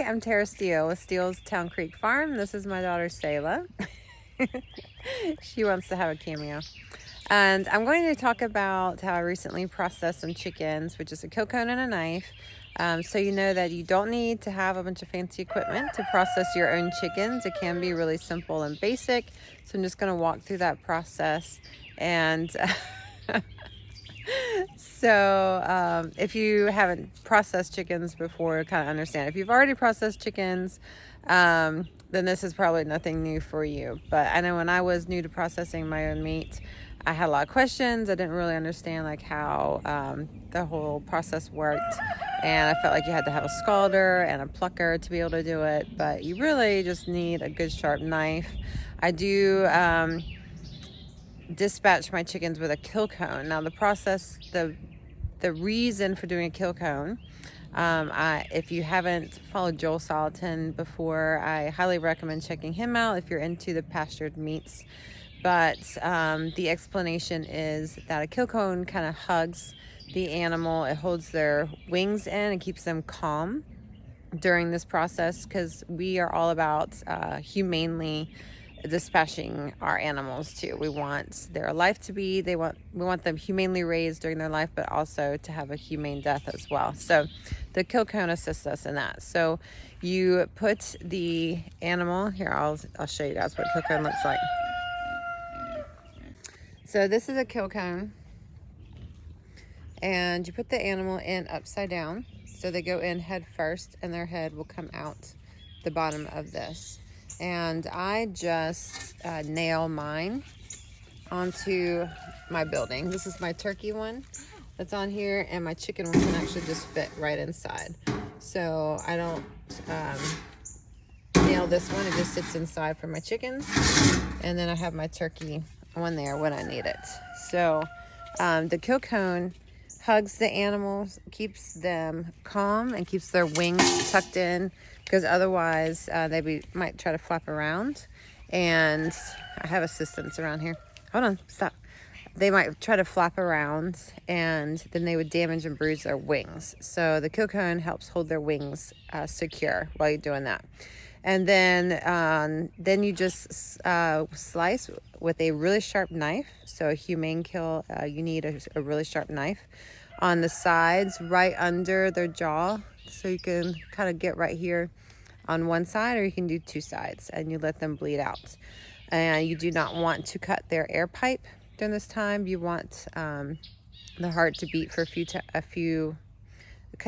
Hi, I'm Tara Steele with Steele's Town Creek Farm. This is my daughter, Sayla. She wants to have a cameo. And I'm going to talk about how I recently processed some chickens with just a kill cone and a knife. So you know that you don't need to have a bunch of fancy equipment to process your own chickens. It can be really simple and basic. So I'm just going to walk through that process. And so if you haven't processed chickens before, kind of understand. If you've already processed chickens, then this is probably nothing new for you. But I know when I was new to processing my own meat, I had a lot of questions. I didn't really understand like how the whole process worked. And I felt like you had to have a scalder and a plucker to be able to do it. But you really just need a good sharp knife. I do dispatch my chickens with a kill cone. Now the process, the reason for doing a kill cone, if you haven't followed Joel Salatin before, I highly recommend checking him out if you're into the pastured meats. But the explanation is that a kill cone kind of hugs the animal. It holds their wings in and keeps them calm during this process, because we are all about humanely dispatching our animals too. We want their life to be, we want them humanely raised during their life, but also to have a humane death as well. So the kill cone assists us in that. So you put the animal here, I'll show you guys what kill cone looks like. So this is a kill cone, and you put the animal in upside down. So they go in head first and their head will come out the bottom of this. And I just nail mine onto my building. This is my turkey one that's on here, and my chicken one can actually just fit right inside. So I don't nail this one, it just sits inside for my chickens. And then I have my turkey one there when I need it. So the kill cone hugs the animals, keeps them calm, and keeps their wings tucked in, because otherwise they might try to flap around. And I have assistants around here. Hold on, stop. They might try to flap around, and then they would damage and bruise their wings. So the kill cone helps hold their wings secure while you're doing that. And then you just slice with a really sharp knife. So a humane kill, you need a really sharp knife on the sides, right under their jaw. So you can kind of get right here on one side, or you can do two sides, and you let them bleed out. And you do not want to cut their air pipe during this time. You want the heart to beat for it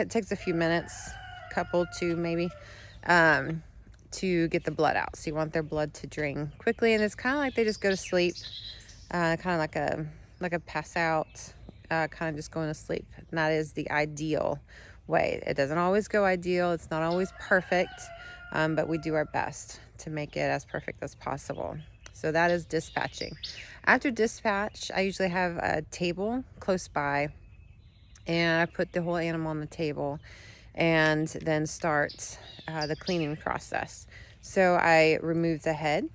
takes a few minutes, couple, two maybe, to get the blood out. So you want their blood to drain quickly, and it's kind of like they just go to sleep, kind of like a pass out, kind of just going to sleep. And that is the ideal way. It doesn't always go ideal. It's not always perfect, but we do our best to make it as perfect as possible. So that is dispatching. After dispatch, I usually have a table close by, and I put the whole animal on the table and then start the cleaning process. So I remove the head,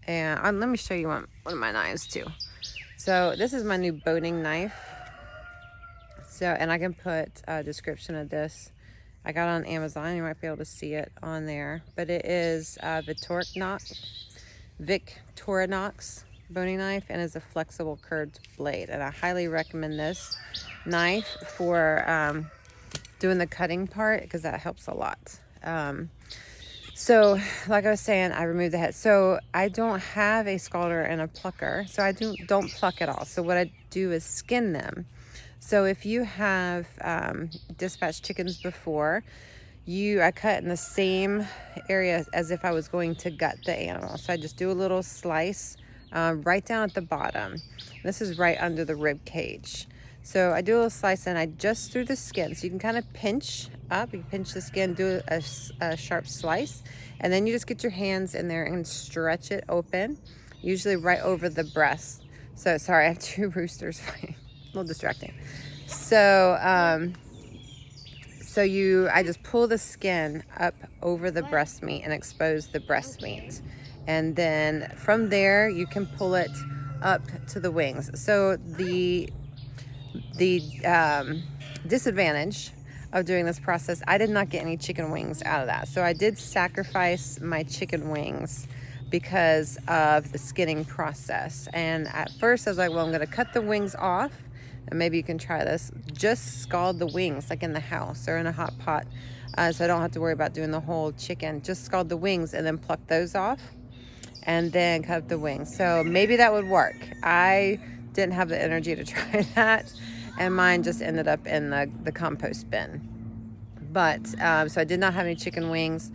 and let me show you one of my knives too. So this is my new boning knife. So, and I can put a description of this. I got it on Amazon. You might be able to see it on there. But it is Victorinox boning knife, and is a flexible curved blade. And I highly recommend this knife for doing the cutting part, because that helps a lot. So like I was saying, I removed the head. So I don't have a scalder and a plucker, so I don't pluck at all. So what I do is skin them. So if you have dispatched chickens before, I cut in the same area as if I was going to gut the animal. So I just do a little slice right down at the bottom. This is right under the rib cage. So I do a little slice, and I just through the skin. So you can kind of pinch up, you pinch the skin, do a sharp slice, and then you just get your hands in there and stretch it open, usually right over the breast. So sorry, I have two roosters. A little distracting. So I just pull the skin up over the breast meat and expose the breast meat. And then from there, you can pull it up to the wings. So the disadvantage of doing this process, I did not get any chicken wings out of that. So I did sacrifice my chicken wings because of the skinning process. And at first I was like, well, I'm gonna cut the wings off, and maybe you can try this. Just scald the wings like in the house or in a hot pot, so I don't have to worry about doing the whole chicken. Just scald the wings and then pluck those off and then cut up the wings. So maybe that would work. I didn't have the energy to try that, and mine just ended up in the compost bin. But so I did not have any chicken wings,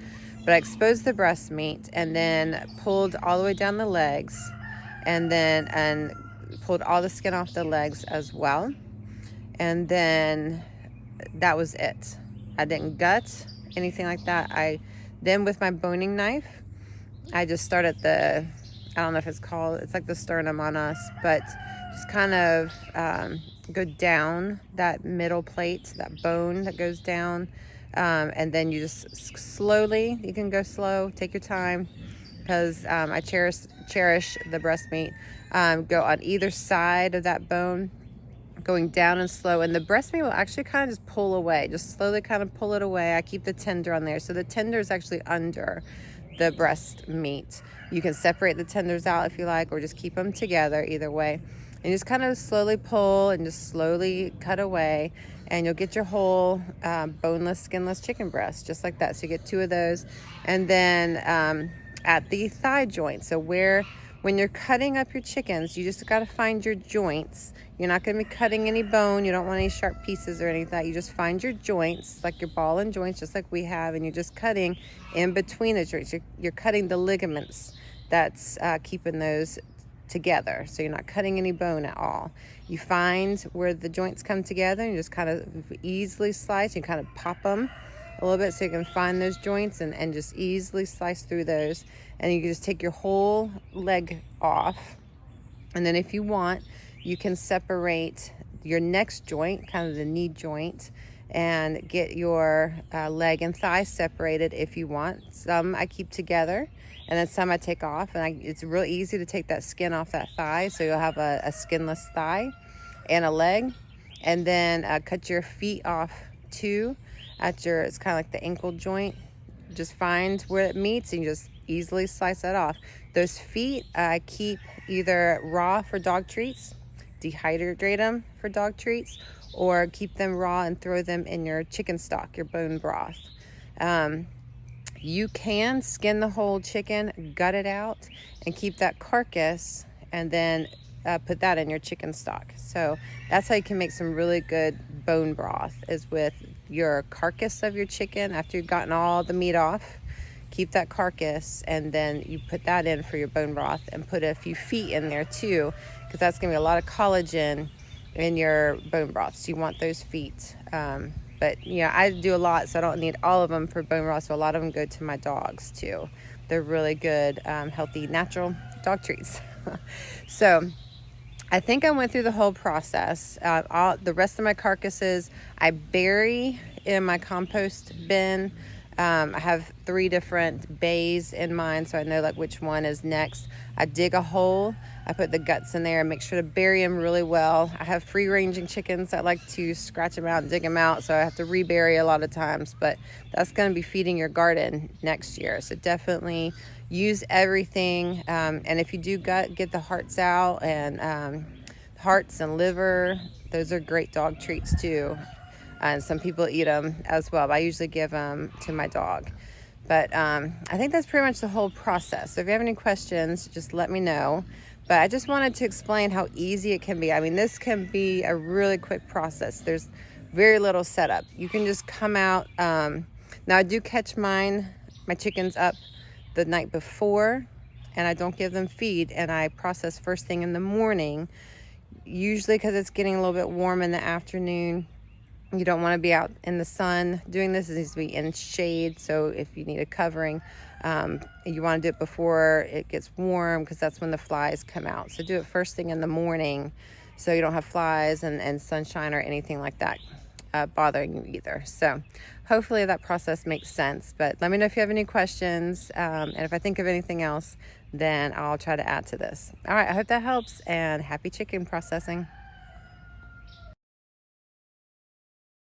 but I exposed the breast meat and then pulled all the way down the legs, and pulled all the skin off the legs as well. And then that was it. I didn't gut anything like that. Then with my boning knife, I just start at I don't know if it's like the sternum on us, but just kind of go down that middle plate, that bone that goes down. And then you just slowly, you can go slow, take your time, because I cherish the breast meat. Go on either side of that bone, going down and slow, and the breast meat will actually kind of just pull away, just slowly kind of pull it away. I keep the tender on there, so the tender is actually under the breast meat. You can separate the tenders out if you like, or just keep them together, either way. And just kind of slowly pull and just slowly cut away, and you'll get your whole boneless, skinless chicken breast, just like that. So you get 2 of those. And then at the thigh joint, so when you're cutting up your chickens, you just got to find your joints. You're not going to be cutting any bone. You don't want any sharp pieces or anything like that. You just find your joints, like your ball and joints, just like we have, and you're just cutting in between the joints. You're cutting the ligaments that's keeping those together. So you're not cutting any bone at all. You find where the joints come together, and you just kind of easily slice. You kind of pop them a little bit so you can find those joints and just easily slice through those. And you can just take your whole leg off. And then if you want, you can separate your next joint, kind of the knee joint, and get your leg and thigh separated if you want. Some I keep together, and then some I take off. And it's real easy to take that skin off that thigh, so you'll have a skinless thigh and a leg. And then cut your feet off too. It's kind of like the ankle joint. Just find where it meets and you just easily slice that off. Those feet I keep either raw for dog treats, dehydrate them for dog treats, or keep them raw and throw them in your chicken stock, your bone broth. You can skin the whole chicken, gut it out, and keep that carcass, and then put that in your chicken stock. So that's how you can make some really good bone broth, is with your carcass of your chicken. After you've gotten all the meat off, keep that carcass, and then you put that in for your bone broth, and put a few feet in there too, because that's gonna be a lot of collagen in your bone broth. So you want those feet. But I do a lot, so I don't need all of them for bone broth. So a lot of them go to my dogs too. They're really good, healthy, natural dog treats. So I think I went through the whole process. The rest of my carcasses I bury in my compost bin. I have 3 different bays in mine, so I know like which one is next. I dig a hole, I put the guts in there, and make sure to bury them really well. I have free-ranging chickens that like to scratch them out and dig them out, so I have to rebury a lot of times, but that's going to be feeding your garden next year. So definitely use everything, and if you do gut, get the hearts out, and hearts and liver, those are great dog treats too. And some people eat them as well, but I usually give them to my dog. But I think that's pretty much the whole process. So if you have any questions, just let me know. But I just wanted to explain how easy it can be. I mean, this can be a really quick process. There's very little setup. You can just come out. Now I do catch my chickens up the night before, and I don't give them feed, and I process first thing in the morning, usually because it's getting a little bit warm in the afternoon. You don't want to be out in the sun doing this. It needs to be in shade. So if you need a covering, you want to do it before it gets warm, because that's when the flies come out. So do it first thing in the morning, so you don't have flies and sunshine or anything like that bothering you either. So hopefully that process makes sense. But let me know if you have any questions. And if I think of anything else, then I'll try to add to this. All right, I hope that helps, and happy chicken processing.